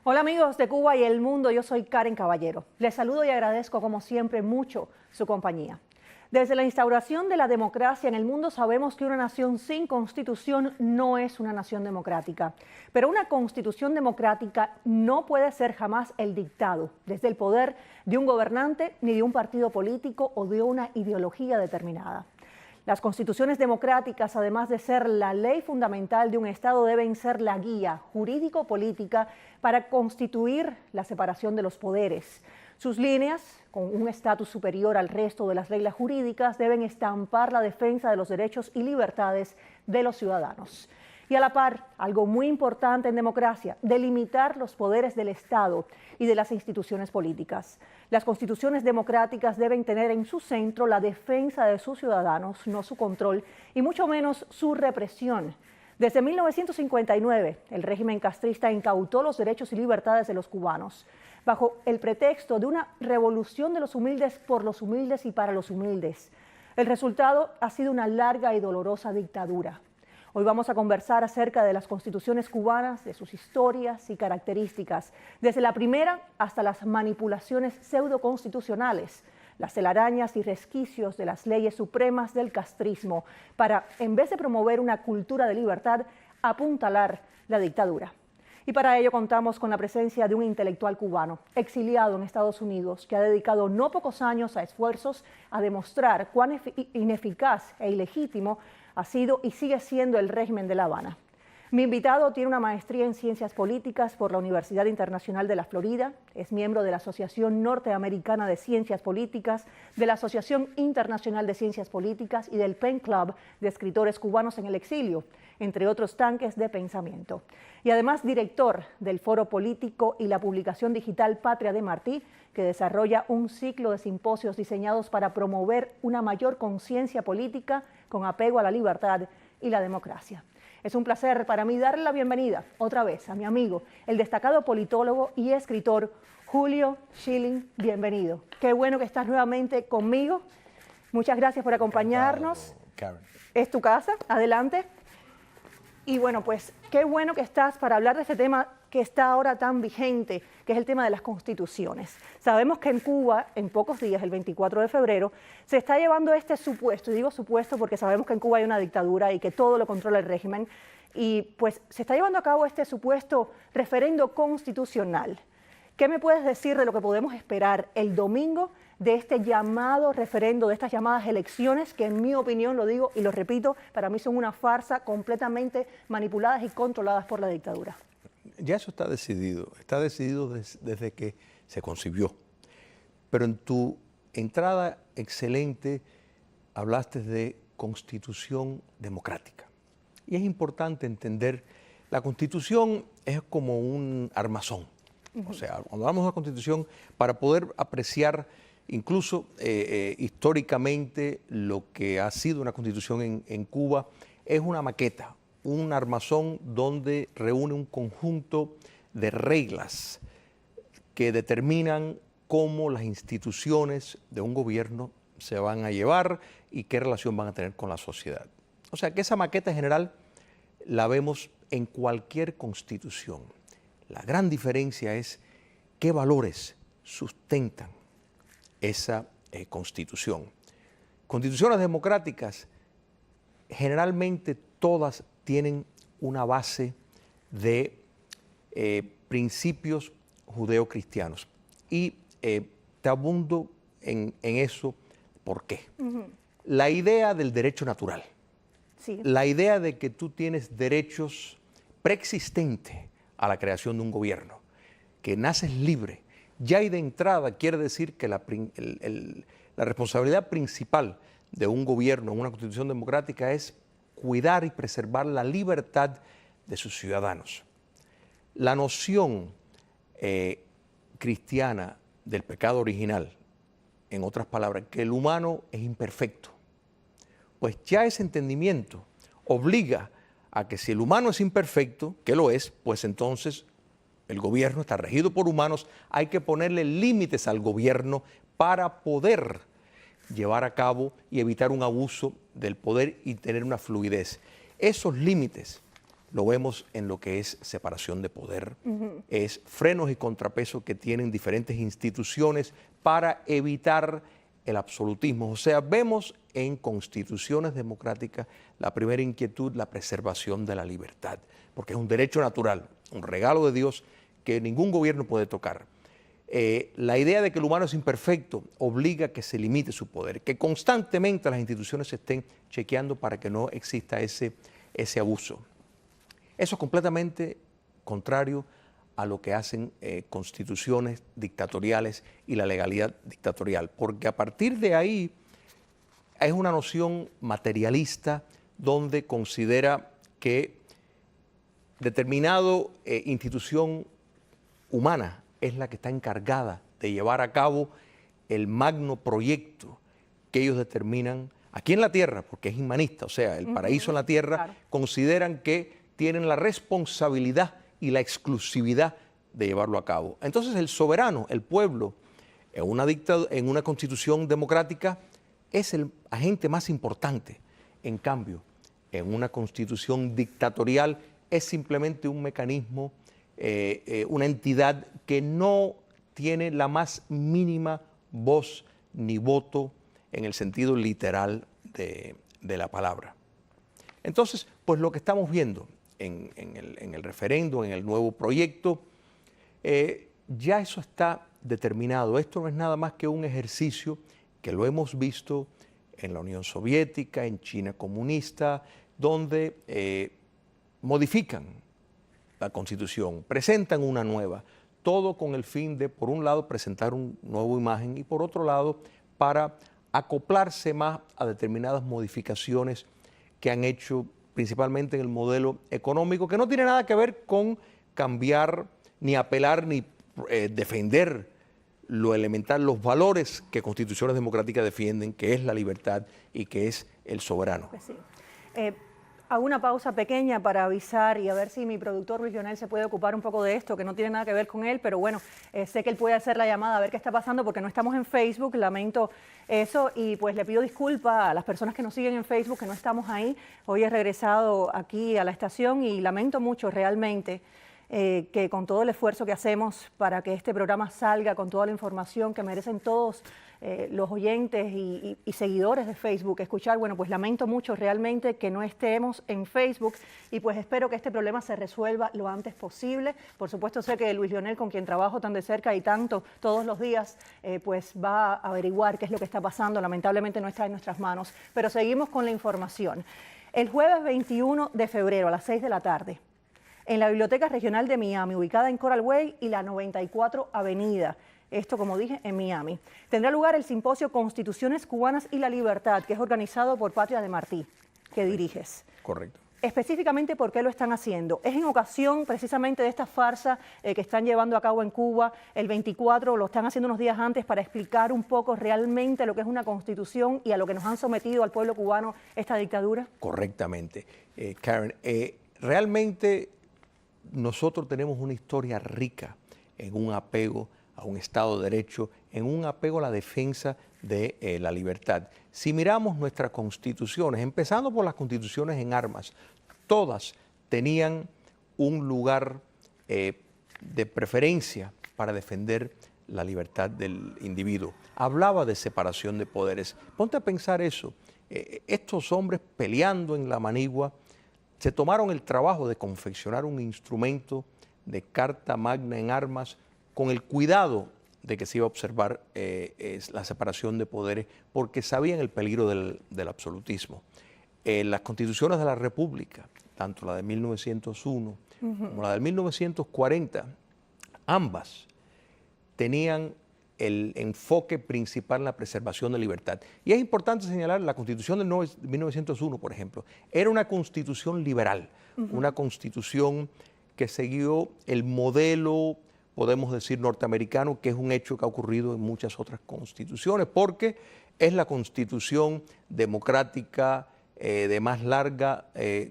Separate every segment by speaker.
Speaker 1: Hola amigos de Cuba y el mundo, yo soy Karen Caballero. Les saludo y agradezco como siempre mucho su compañía. Desde la instauración de la democracia en el mundo sabemos que una nación sin constitución no es una nación democrática. Pero una constitución democrática no puede ser jamás el dictado desde el poder de un gobernante ni de un partido político o de una ideología determinada. Las constituciones democráticas, además de ser la ley fundamental de un Estado, deben ser la guía jurídico-política para constituir la separación de los poderes. Sus líneas, con un estatus superior al resto de las reglas jurídicas, deben estampar la defensa de los derechos y libertades de los ciudadanos. Y a la par, algo muy importante en democracia, delimitar los poderes del Estado y de las instituciones políticas. Las constituciones democráticas deben tener en su centro la defensa de sus ciudadanos, no su control y mucho menos su represión. Desde 1959, el régimen castrista incautó los derechos y libertades de los cubanos, bajo el pretexto de una revolución de los humildes por los humildes y para los humildes. El resultado ha sido una larga y dolorosa dictadura. Hoy vamos a conversar acerca de las constituciones cubanas, de sus historias y características, desde la primera hasta las manipulaciones pseudoconstitucionales, las telarañas y resquicios de las leyes supremas del castrismo, para, en vez de promover una cultura de libertad, apuntalar la dictadura. Y para ello contamos con la presencia de un intelectual cubano, exiliado en Estados Unidos, que ha dedicado no pocos años a esfuerzos a demostrar cuán ineficaz e ilegítimo ha sido y sigue siendo el régimen de La Habana. Mi invitado tiene una maestría en Ciencias Políticas por la Universidad Internacional de la Florida, es miembro de la Asociación Norteamericana de Ciencias Políticas, de la Asociación Internacional de Ciencias Políticas y del Pen Club de Escritores Cubanos en el Exilio, entre otros tanques de pensamiento. Y además director del Foro Político y la publicación digital Patria de Martí, que desarrolla un ciclo de simposios diseñados para promover una mayor conciencia política con apego a la libertad y la democracia. Es un placer para mí darle la bienvenida otra vez a mi amigo, el destacado politólogo y escritor Julio Schilling. Bienvenido. Qué bueno que estás nuevamente conmigo. Muchas gracias por acompañarnos.
Speaker 2: Karen.
Speaker 1: Es tu casa, adelante. Y bueno, pues qué bueno que estás para hablar de este tema que está ahora tan vigente, que es el tema de las constituciones. Sabemos que en Cuba, en pocos días, el 24 de febrero, se está llevando este supuesto, y digo supuesto porque sabemos que en Cuba hay una dictadura y que todo lo controla el régimen, y pues se está llevando a cabo este supuesto referendo constitucional. ¿Qué me puedes decir de lo que podemos esperar el domingo de este llamado referendo, de estas llamadas elecciones, que en mi opinión, lo digo y lo repito, para mí son una farsa completamente manipuladas y controladas por la dictadura?
Speaker 2: Ya eso está decidido desde que se concibió. Pero en tu entrada excelente hablaste de constitución democrática. Y es importante entender, la constitución es como un armazón. O sea, cuando hablamos de una constitución, para poder apreciar incluso históricamente lo que ha sido una constitución en Cuba, es una maqueta, un armazón donde reúne un conjunto de reglas que determinan cómo las instituciones de un gobierno se van a llevar y qué relación van a tener con la sociedad. O sea que esa maqueta general la vemos en cualquier constitución. La gran diferencia es qué valores sustentan esa constitución. Constituciones democráticas, generalmente todas tienen una base de principios judeocristianos. Y te abundo en eso. ¿Por qué? La idea del derecho natural.
Speaker 1: Sí.
Speaker 2: La idea de que tú tienes derechos preexistentes a la creación de un gobierno, que naces libre, ya y de entrada quiere decir que la responsabilidad principal de un gobierno en una constitución democrática es cuidar y preservar la libertad de sus ciudadanos. La noción cristiana del pecado original, en otras palabras, que el humano es imperfecto, pues ya ese entendimiento obliga a que si el humano es imperfecto, que lo es, pues entonces el gobierno está regido por humanos, hay que ponerle límites al gobierno para poder llevar a cabo y evitar un abuso del poder y tener una fluidez. Esos límites lo vemos en lo que es separación de poder, es frenos y contrapesos que tienen diferentes instituciones para evitar el absolutismo. O sea, vemos en constituciones democráticas la primera inquietud, la preservación de la libertad, porque es un derecho natural, un regalo de Dios que ningún gobierno puede tocar. La idea de que el humano es imperfecto obliga a que se limite su poder, que constantemente las instituciones se estén chequeando para que no exista ese abuso. Eso es completamente contrario a lo que hacen constituciones dictatoriales y la legalidad dictatorial, porque a partir de ahí es una noción materialista donde considera que determinada institución humana es la que está encargada de llevar a cabo el magno proyecto que ellos determinan aquí en la tierra, porque es inmanista, o sea, el paraíso en la tierra,
Speaker 1: claro.
Speaker 2: consideran que tienen la responsabilidad y la exclusividad de llevarlo a cabo. Entonces el soberano, el pueblo, en una constitución democrática, es el agente más importante. En cambio, en una constitución dictatorial es simplemente un mecanismo, una entidad que no tiene la más mínima voz ni voto en el sentido literal de la palabra. Entonces, pues lo que estamos viendo en el referéndum, en el nuevo proyecto, ya eso está determinado. Esto no es nada más que un ejercicio que lo hemos visto en la Unión Soviética, en China comunista, donde modifican la Constitución, presentan una nueva, todo con el fin de, por un lado, presentar una nueva imagen y por otro lado, para acoplarse más a determinadas modificaciones que han hecho principalmente en el modelo económico, que no tiene nada que ver con cambiar, ni apelar, ni defender lo elemental, los valores que constituciones democráticas defienden, que es la libertad y que es el soberano.
Speaker 1: Pues sí. Hago una pausa pequeña para avisar y a ver si mi productor Luis Lionel se puede ocupar un poco de esto, que no tiene nada que ver con él, pero bueno, sé que él puede hacer la llamada a ver qué está pasando porque no estamos en Facebook, lamento eso y pues le pido disculpas a las personas que nos siguen en Facebook, que no estamos ahí. Hoy he regresado aquí a la estación y lamento mucho realmente que con todo el esfuerzo que hacemos para que este programa salga con toda la información que merecen todos los oyentes y seguidores de Facebook escuchar, bueno, pues lamento mucho realmente que no estemos en Facebook y pues espero que este problema se resuelva lo antes posible. Por supuesto sé que Luis Lionel, con quien trabajo tan de cerca y tanto todos los días, pues va a averiguar qué es lo que está pasando. Lamentablemente no está en nuestras manos, pero seguimos con la información. El jueves 21 de febrero a las 6 de la tarde, en la Biblioteca Regional de Miami, ubicada en Coral Way y la 94 Avenida. Esto, como dije, en Miami. Tendrá lugar el simposio Constituciones Cubanas y la Libertad, que es organizado por Patria de Martí, que diriges.
Speaker 2: Correcto.
Speaker 1: Específicamente, ¿por qué lo están haciendo? Es en ocasión precisamente de esta farsa que están llevando a cabo en Cuba. El 24 lo están haciendo unos días antes para explicar un poco realmente lo que es una constitución y a lo que nos han sometido al pueblo cubano esta dictadura.
Speaker 2: Correctamente. Karen, realmente nosotros tenemos una historia rica en un apego a un Estado de Derecho, en un apego a la defensa de la libertad. Si miramos nuestras constituciones, empezando por las constituciones en armas, todas tenían un lugar de preferencia para defender la libertad del individuo. Hablaba de separación de poderes. Ponte a pensar eso. Estos hombres peleando en la manigua se tomaron el trabajo de confeccionar un instrumento de carta magna en armas con el cuidado de que se iba a observar la separación de poderes porque sabían el peligro del absolutismo. Las constituciones de la República, tanto la de 1901 como la de 1940, ambas tenían el enfoque principal en la preservación de libertad. Y es importante señalar, la Constitución de 1901, por ejemplo, era una constitución liberal, una constitución que siguió el modelo, podemos decir, norteamericano, que es un hecho que ha ocurrido en muchas otras constituciones, porque es la constitución democrática de más larga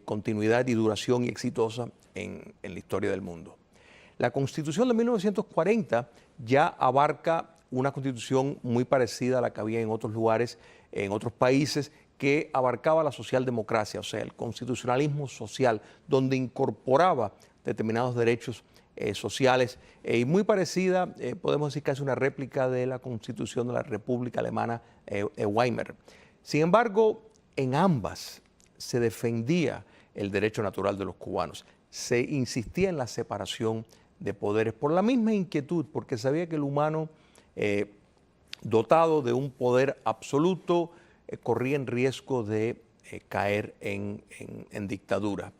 Speaker 2: continuidad y duración y exitosa en la historia del mundo. La Constitución de 1940 ya abarca una constitución muy parecida a la que había en otros lugares, en otros países, que abarcaba la socialdemocracia, o sea, el constitucionalismo social, donde incorporaba determinados derechos sociales y muy parecida, podemos decir que es una réplica de la Constitución de la República Alemana Weimar. Sin embargo, en ambas se defendía el derecho natural de los cubanos, se insistía en la separación de poderes por la misma inquietud, porque sabía que el humano dotado de un poder absoluto corría en riesgo de caer en dictadura.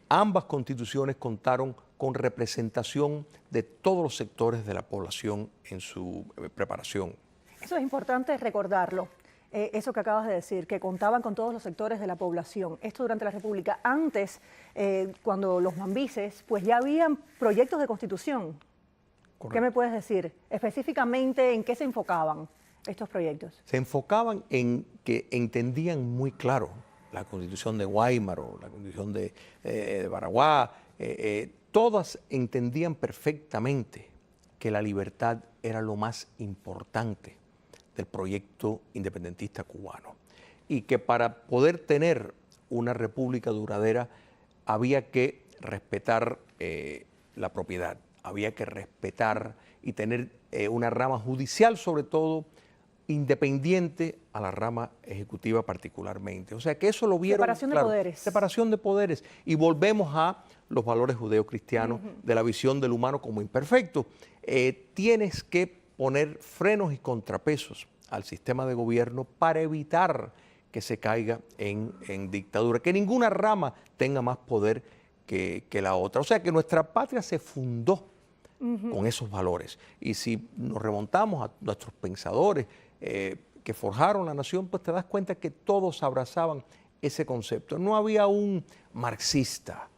Speaker 2: Ambas constituciones contaron con representación de todos los sectores de la población en su preparación.
Speaker 1: Eso es importante recordarlo, eso que acabas de decir, que contaban con todos los sectores de la población. Esto durante la República. Antes, cuando los mambises, pues ya habían proyectos de constitución. Correcto. ¿Qué me puedes decir? Específicamente, ¿en qué se enfocaban estos proyectos?
Speaker 2: Se enfocaban en que entendían muy claro la Constitución de Weimar o la Constitución de Baraguá, todas entendían perfectamente que la libertad era lo más importante del proyecto independentista cubano y que para poder tener una república duradera había que respetar la propiedad, había que respetar y tener una rama judicial sobre todo independiente a la rama ejecutiva particularmente. O sea que eso lo vieron.
Speaker 1: Separación de poderes.
Speaker 2: Separación de poderes. Y volvemos a los valores judeocristianos de la visión del humano como imperfecto. Tienes que poner frenos y contrapesos al sistema de gobierno para evitar que se caiga en dictadura, que ninguna rama tenga más poder que la otra. O sea que nuestra patria se fundó con esos valores. Y si nos remontamos a nuestros pensadores que forjaron la nación, pues te das cuenta que todos abrazaban ese concepto. No había un marxista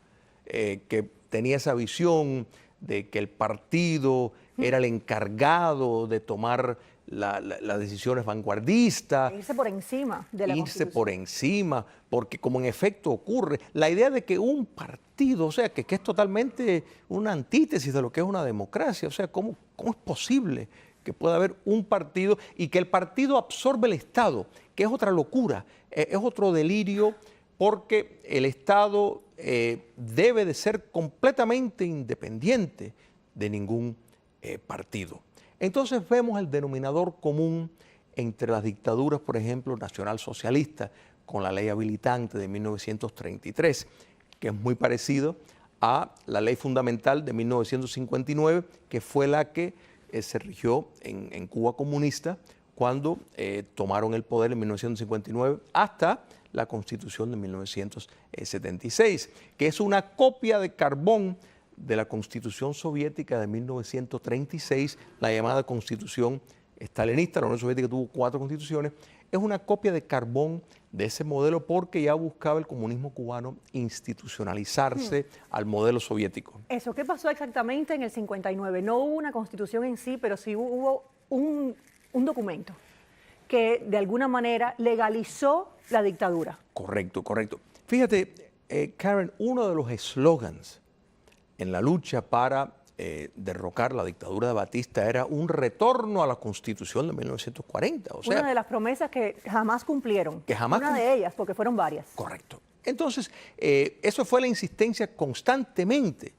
Speaker 2: que tenía esa visión de que el partido era el encargado de tomar las decisiones vanguardistas.
Speaker 1: Irse por encima de la
Speaker 2: Irse por encima, porque como en efecto ocurre, la idea de que un partido, o sea, que es totalmente una antítesis de lo que es una democracia, o sea, ¿cómo es posible que pueda haber un partido y que el partido absorbe el Estado, que es otra locura, es otro delirio, porque el Estado debe de ser completamente independiente de ningún partido. Entonces vemos el denominador común entre las dictaduras, por ejemplo, nacionalsocialistas, con la ley habilitante de 1933, que es muy parecido a la ley fundamental de 1959, que fue la que se rigió en Cuba comunista cuando tomaron el poder en 1959 hasta la Constitución de 1976, que es una copia de carbón de la Constitución Soviética de 1936, la llamada Constitución Stalinista. La Unión Soviética tuvo 4 constituciones. Es una copia de carbón de ese modelo porque ya buscaba el comunismo cubano institucionalizarse al modelo soviético.
Speaker 1: Eso, ¿qué pasó exactamente en el 59? No hubo una constitución en sí, pero sí hubo un documento que de alguna manera legalizó la dictadura.
Speaker 2: Correcto, correcto. Fíjate, Karen, uno de los eslogans en la lucha para derrocar la dictadura de Batista era un retorno a la Constitución de 1940. O sea,
Speaker 1: una de las promesas que jamás cumplieron.
Speaker 2: Que jamás
Speaker 1: una de ellas, porque fueron varias.
Speaker 2: Correcto. Entonces, eso fue la insistencia constantemente.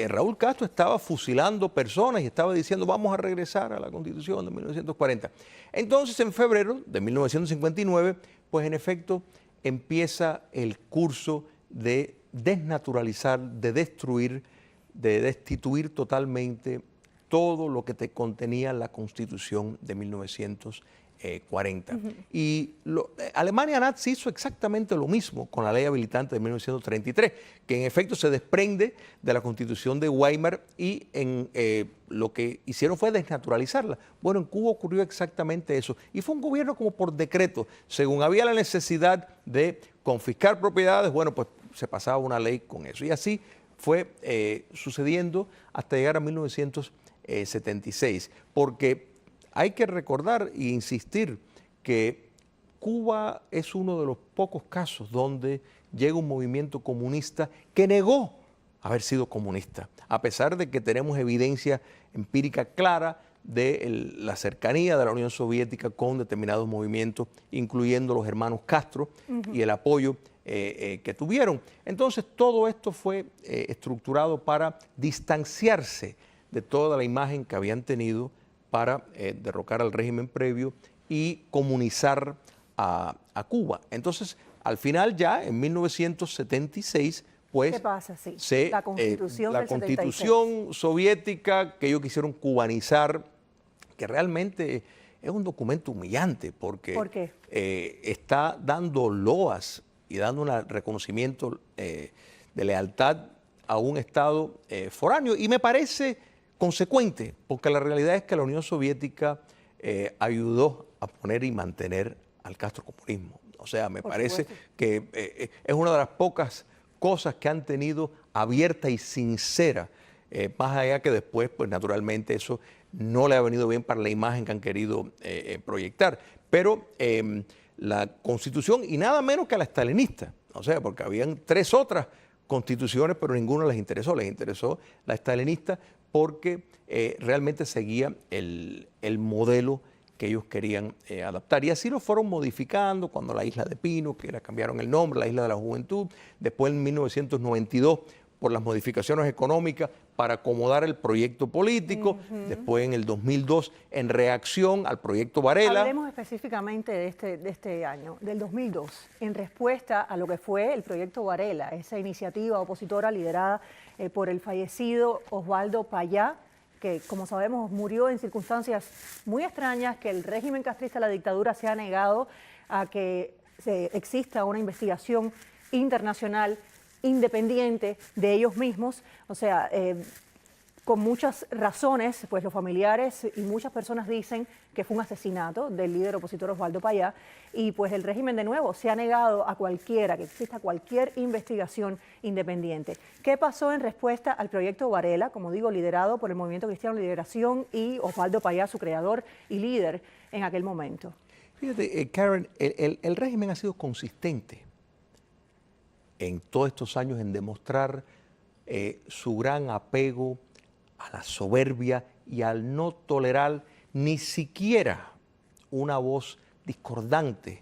Speaker 2: Raúl Castro estaba fusilando personas y estaba diciendo vamos a regresar a la Constitución de 1940. Entonces, en febrero de 1959, pues en efecto empieza el curso de desnaturalizar, de destruir, de destituir totalmente todo lo que te contenía la Constitución de 1940. Y Alemania nazi hizo exactamente lo mismo con la ley habilitante de 1933, que en efecto se desprende de la Constitución de Weimar y lo que hicieron fue desnaturalizarla. Bueno, en Cuba ocurrió exactamente eso. Y fue un gobierno como por decreto. Según había la necesidad de confiscar propiedades, bueno, pues se pasaba una ley con eso. Y así fue sucediendo hasta llegar a 1976, porque hay que recordar e insistir que Cuba es uno de los pocos casos donde llega un movimiento comunista que negó haber sido comunista, a pesar de que tenemos evidencia empírica clara de la cercanía de la Unión Soviética con determinados movimientos, incluyendo los hermanos Castro y el apoyo que tuvieron. Entonces, todo esto fue estructurado para distanciarse de toda la imagen que habían tenido para derrocar al régimen previo y comunizar a Cuba. Entonces, al final ya, en 1976, pues,
Speaker 1: ¿qué pasa? Sí,
Speaker 2: la constitución soviética que ellos quisieron cubanizar, que realmente es un documento humillante porque
Speaker 1: ¿por qué?
Speaker 2: Está dando loas y dando un reconocimiento de lealtad a un Estado foráneo. Y me parece consecuente, porque la realidad es que la Unión Soviética ayudó a poner y mantener al castrocomunismo. O sea, me parece que es una de las pocas cosas que han tenido abierta y sincera, más allá que después, pues naturalmente eso no le ha venido bien para la imagen que han querido proyectar. Pero la constitución, y nada menos que la stalinista, o sea, porque habían 3 otras constituciones, pero ninguna les interesó la stalinista porque realmente seguía el modelo que ellos querían adaptar. Y así lo fueron modificando cuando la Isla de Pino, que le cambiaron el nombre, la Isla de la Juventud, después en 1992 por las modificaciones económicas para acomodar el proyecto político, después en el 2002 en reacción al proyecto Varela.
Speaker 1: Hablemos específicamente de este año, del 2002, en respuesta a lo que fue el proyecto Varela, esa iniciativa opositora liderada por el fallecido Osvaldo Payá, que como sabemos murió en circunstancias muy extrañas, que el régimen castrista, la dictadura, se ha negado a que exista una investigación internacional independiente de ellos mismos, o sea, con muchas razones, pues los familiares y muchas personas dicen que fue un asesinato del líder opositor Osvaldo Payá, y pues el régimen de nuevo se ha negado a que exista cualquier investigación independiente. ¿Qué pasó en respuesta al proyecto Varela, como digo, liderado por el Movimiento Cristiano de Liberación y Osvaldo Payá, su creador y líder en aquel momento?
Speaker 2: Fíjate, Karen, el régimen ha sido consistente en todos estos años en demostrar su gran apego a la soberbia y al no tolerar ni siquiera una voz discordante.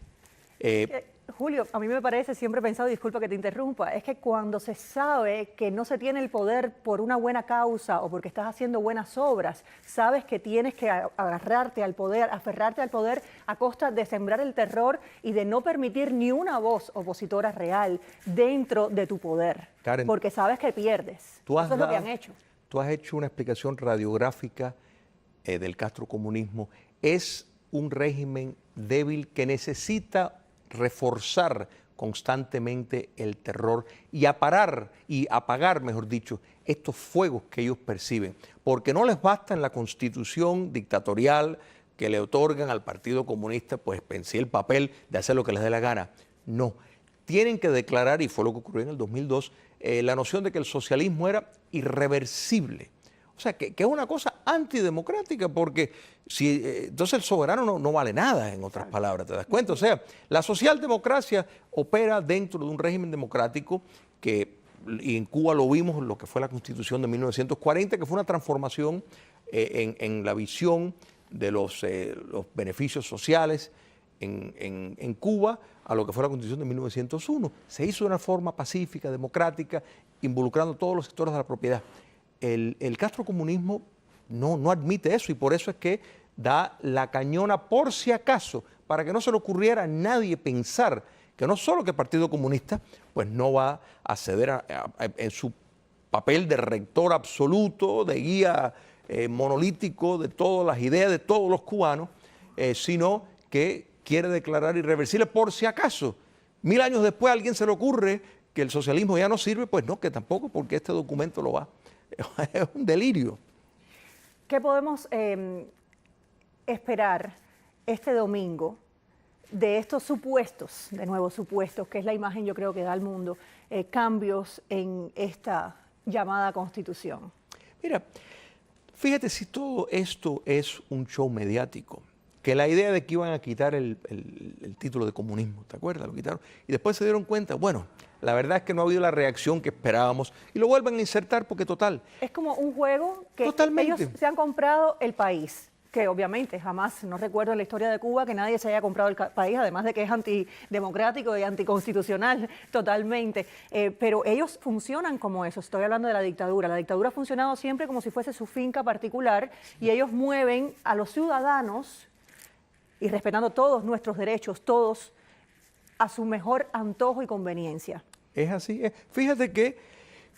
Speaker 1: Julio, a mí me parece, siempre he pensado, disculpa que te interrumpa, es que cuando se sabe que no se tiene el poder por una buena causa o porque estás haciendo buenas obras, sabes que tienes que agarrarte al poder, aferrarte al poder a costa de sembrar el terror y de no permitir ni una voz opositora real dentro de tu poder,
Speaker 2: Karen,
Speaker 1: porque sabes que pierdes. Eso es lo que han hecho.
Speaker 2: Tú has hecho una explicación radiográfica del castrocomunismo. Es un régimen débil que necesita reforzar constantemente el terror y apagar, mejor dicho, estos fuegos que ellos perciben, porque no les basta en la constitución dictatorial que le otorgan al Partido Comunista, pues pensé el papel de hacer lo que les dé la gana. No, tienen que declarar, y fue lo que ocurrió en el 2002, la noción de que el socialismo era irreversible. O sea, que es una cosa antidemocrática, porque entonces el soberano no vale nada, en otras palabras, ¿te das cuenta? O sea, la socialdemocracia opera dentro de un régimen democrático y en Cuba lo vimos, lo que fue la Constitución de 1940, que fue una transformación en la visión de los beneficios sociales en Cuba a lo que fue la Constitución de 1901. Se hizo de una forma pacífica, democrática, involucrando todos los sectores de la propiedad. El castrocomunismo no admite eso y por eso es que da la cañona por si acaso, para que no se le ocurriera a nadie pensar que no solo que el Partido Comunista pues no va a ceder en su papel de rector absoluto, de guía monolítico de todas las ideas de todos los cubanos, sino que quiere declarar irreversible por si acaso. 1000 años después a alguien se le ocurre que el socialismo ya no sirve, pues no, que tampoco, porque este documento lo va. Es un delirio.
Speaker 1: ¿Qué podemos esperar este domingo de estos supuestos, de nuevo supuestos, que es la imagen yo creo que da al mundo, cambios en esta llamada Constitución?
Speaker 2: Mira, fíjate si todo esto es un show mediático, que la idea de que iban a quitar el título de comunismo, ¿te acuerdas? Lo quitaron. Y después se dieron cuenta, bueno, la verdad es que no ha habido la reacción que esperábamos y lo vuelven a insertar porque total.
Speaker 1: Es como un juego que
Speaker 2: totalmente.
Speaker 1: ellos se han comprado el país que obviamente jamás, no recuerdo en la historia de Cuba que nadie se haya comprado el país, además de que es antidemocrático y anticonstitucional totalmente. Pero ellos funcionan como eso, estoy hablando de la dictadura. La dictadura ha funcionado siempre como si fuese su finca particular y ellos mueven a los ciudadanos, y respetando todos nuestros derechos, todos, a su mejor antojo y conveniencia.
Speaker 2: Es así. Fíjate que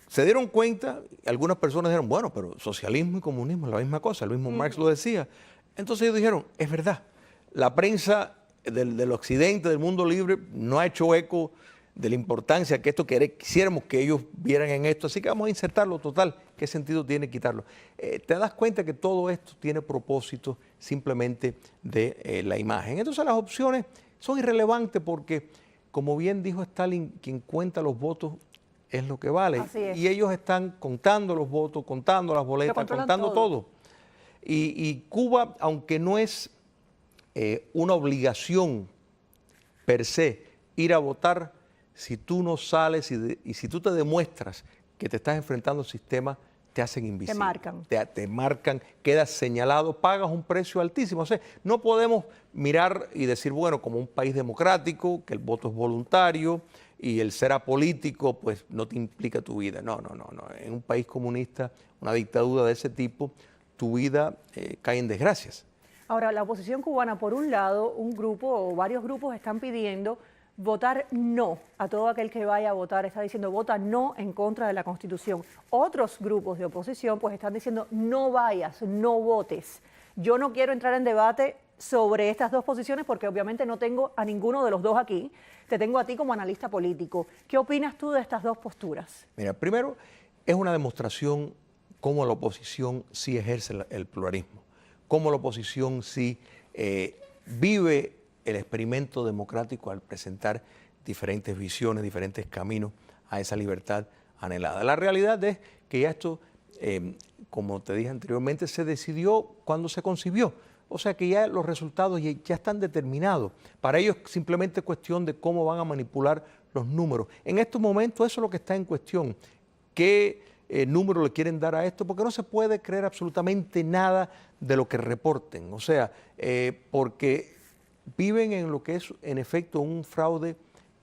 Speaker 2: se dieron cuenta, algunas personas dijeron, bueno, pero socialismo y comunismo es la misma cosa, el mismo Marx lo decía. Entonces ellos dijeron, es verdad, la prensa del occidente, del mundo libre, no ha hecho eco de la importancia que esto quisiéramos que ellos vieran en esto, así que vamos a insertarlo total. ¿Qué sentido tiene quitarlo? Te das cuenta que todo esto tiene propósito simplemente de la imagen. Entonces las opciones son irrelevantes porque, como bien dijo Stalin, quien cuenta los votos es lo que vale.
Speaker 1: Así es.
Speaker 2: Y ellos están contando los votos, contando las boletas, contando todo. Y Cuba, aunque no es una obligación per se ir a votar, si tú no sales y si tú te demuestras que te estás enfrentando al sistema, te hacen invisible.
Speaker 1: Te marcan.
Speaker 2: Te marcan, quedas señalado, pagas un precio altísimo. O sea, no podemos mirar y decir, bueno, como un país democrático, que el voto es voluntario y el ser apolítico, pues no te implica tu vida. No. En un país comunista, una dictadura de ese tipo, tu vida cae en desgracias.
Speaker 1: Ahora, la oposición cubana, por un lado, un grupo o varios grupos están pidiendo votar no a todo aquel que vaya a votar, está diciendo vota no en contra de la Constitución. Otros grupos de oposición pues están diciendo no vayas, no votes. Yo no quiero entrar en debate sobre estas dos posiciones porque obviamente no tengo a ninguno de los dos aquí, te tengo a ti como analista político. ¿Qué opinas tú de estas dos posturas?
Speaker 2: Mira, primero es una demostración cómo la oposición sí ejerce el pluralismo, cómo la oposición sí vive el experimento democrático al presentar diferentes visiones, diferentes caminos a esa libertad anhelada. La realidad es que ya esto, como te dije anteriormente, se decidió cuando se concibió. O sea que ya los resultados ya están determinados. Para ellos es simplemente cuestión de cómo van a manipular los números. En estos momentos eso es lo que está en cuestión. ¿Qué número le quieren dar a esto? Porque no se puede creer absolutamente nada de lo que reporten. O sea, porque viven en lo que es, en efecto, un fraude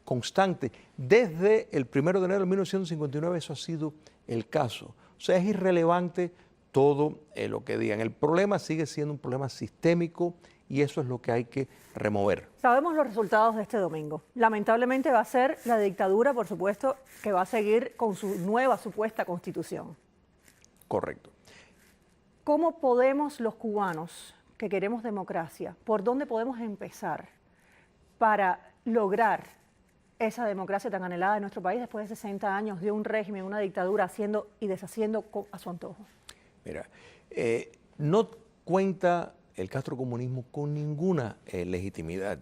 Speaker 2: constante. Desde el 1 de enero de 1959 eso ha sido el caso. O sea, es irrelevante todo lo que digan. El problema sigue siendo un problema sistémico y eso es lo que hay que remover.
Speaker 1: Sabemos los resultados de este domingo. Lamentablemente va a ser la dictadura, por supuesto, que va a seguir con su nueva supuesta constitución.
Speaker 2: Correcto.
Speaker 1: ¿Cómo podemos los cubanos que queremos democracia, por dónde podemos empezar para lograr esa democracia tan anhelada en nuestro país después de 60 años de un régimen, una dictadura haciendo y deshaciendo a su antojo?
Speaker 2: Mira, no cuenta el castrocomunismo con ninguna legitimidad.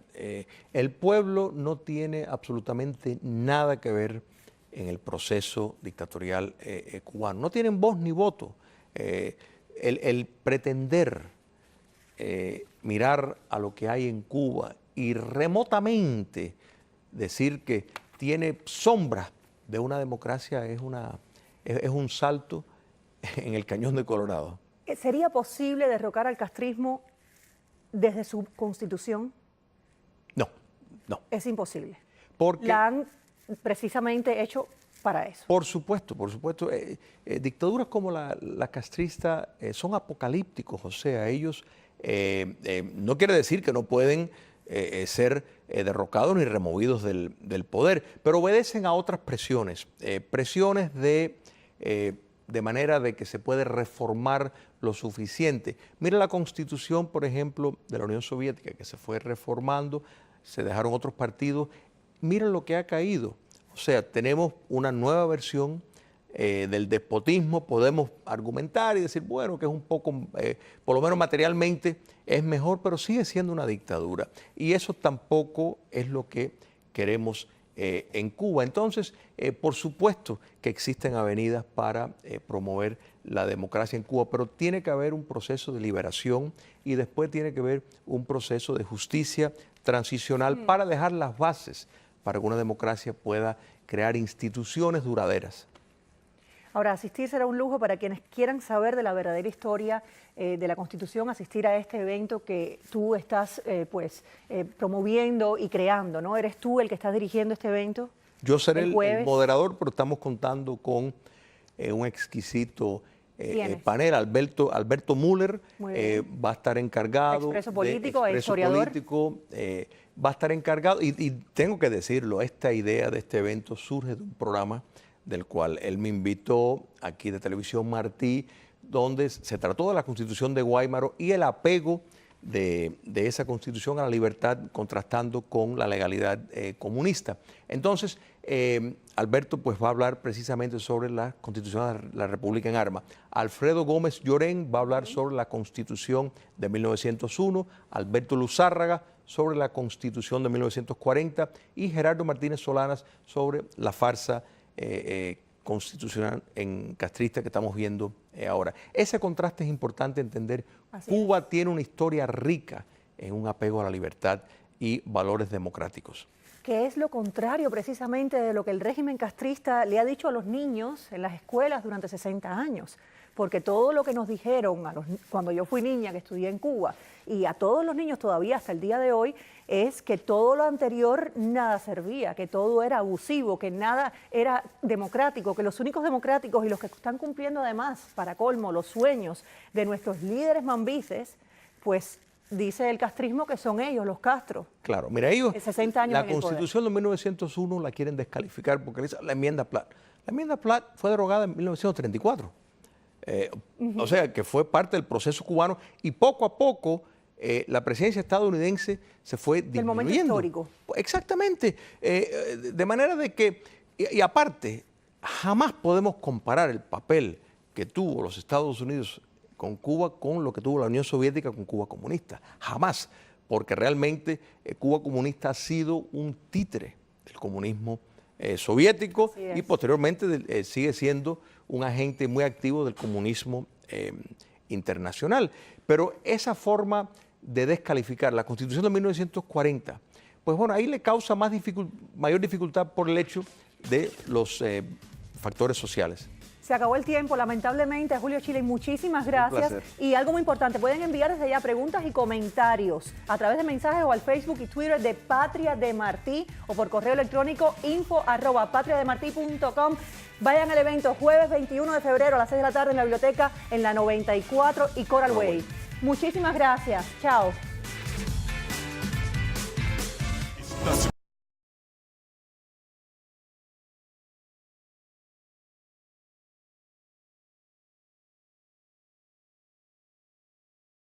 Speaker 2: El pueblo no tiene absolutamente nada que ver en el proceso dictatorial cubano. No tienen voz ni voto. El pretender mirar a lo que hay en Cuba y remotamente decir que tiene sombras de una democracia es un salto en el cañón de Colorado.
Speaker 1: ¿Sería posible derrocar al castrismo desde su constitución?
Speaker 2: No.
Speaker 1: Es imposible.
Speaker 2: Porque
Speaker 1: la han precisamente hecho para eso.
Speaker 2: Por supuesto. Dictaduras como la castrista son apocalípticos, o sea, ellos no quiere decir que no pueden ser derrocados ni removidos del poder, pero obedecen a otras presiones, presiones de manera de que se puede reformar lo suficiente. Mira la Constitución, por ejemplo, de la Unión Soviética, que se fue reformando, se dejaron otros partidos. Mira lo que ha caído. O sea, tenemos una nueva versión del despotismo, podemos argumentar y decir, bueno, que es un poco, por lo menos materialmente es mejor, pero sigue siendo una dictadura. Y eso tampoco es lo que queremos en Cuba. Entonces, por supuesto que existen avenidas para promover la democracia en Cuba, pero tiene que haber un proceso de liberación y después tiene que haber un proceso de justicia transicional para dejar las bases para que una democracia pueda crear instituciones duraderas.
Speaker 1: Ahora, asistir será un lujo para quienes quieran saber de la verdadera historia de la Constitución, asistir a este evento que tú estás promoviendo y creando, ¿no? ¿Eres tú el que estás dirigiendo este evento?
Speaker 2: Yo seré el
Speaker 1: jueves.
Speaker 2: moderador, pero estamos contando con un exquisito panel. Alberto Müller va a estar encargado.
Speaker 1: Expreso político e historiador.
Speaker 2: Va a estar encargado, y tengo que decirlo, esta idea de este evento surge de un programa del cual él me invitó aquí de Televisión Martí, donde se trató de la Constitución de Guaymaro y el apego de esa Constitución a la libertad, contrastando con la legalidad comunista. Entonces, Alberto pues va a hablar precisamente sobre la Constitución de la República en Armas. Alfredo Gómez Llorén va a hablar sobre la Constitución de 1901, Alberto Luzárraga sobre la Constitución de 1940 y Gerardo Martínez Solanas sobre la farsa constitucional en castrista que estamos viendo ahora. Ese contraste es importante entender. Cuba tiene una historia rica en un apego a la libertad y valores democráticos.
Speaker 1: Que es lo contrario precisamente de lo que el régimen castrista le ha dicho a los niños en las escuelas durante 60 años. Porque todo lo que nos dijeron cuando yo fui niña, que estudié en Cuba, y a todos los niños todavía hasta el día de hoy, es que todo lo anterior nada servía, que todo era abusivo, que nada era democrático, que los únicos democráticos y los que están cumpliendo además, para colmo, los sueños de nuestros líderes mambises, pues dice el castrismo que son ellos, los Castro.
Speaker 2: Claro, mira, ellos,
Speaker 1: 60 años
Speaker 2: la Constitución de 1901 la quieren descalificar porque dice la enmienda Platt. La enmienda Platt fue derogada en 1934. O sea, que fue parte del proceso cubano y poco a poco la presidencia estadounidense se fue disminuyendo.
Speaker 1: El momento histórico.
Speaker 2: Exactamente. De manera de que, y aparte, jamás podemos comparar el papel que tuvo los Estados Unidos con Cuba con lo que tuvo la Unión Soviética con Cuba comunista. Jamás, porque realmente Cuba comunista ha sido un títere del comunismo soviético y posteriormente sigue siendo un agente muy activo del comunismo internacional. Pero esa forma de descalificar la Constitución de 1940, pues bueno, ahí le causa mayor dificultad por el hecho de los factores sociales.
Speaker 1: Se acabó el tiempo, lamentablemente, Julio Chile, muchísimas gracias. Y algo muy importante, pueden enviar desde ya preguntas y comentarios a través de mensajes o al Facebook y Twitter de Patria de Martí o por correo electrónico info@patriademarti.com. Vayan al evento jueves 21 de febrero a las 6 de la tarde en la biblioteca en la 94 y Coral Way. Muchísimas gracias. Chao.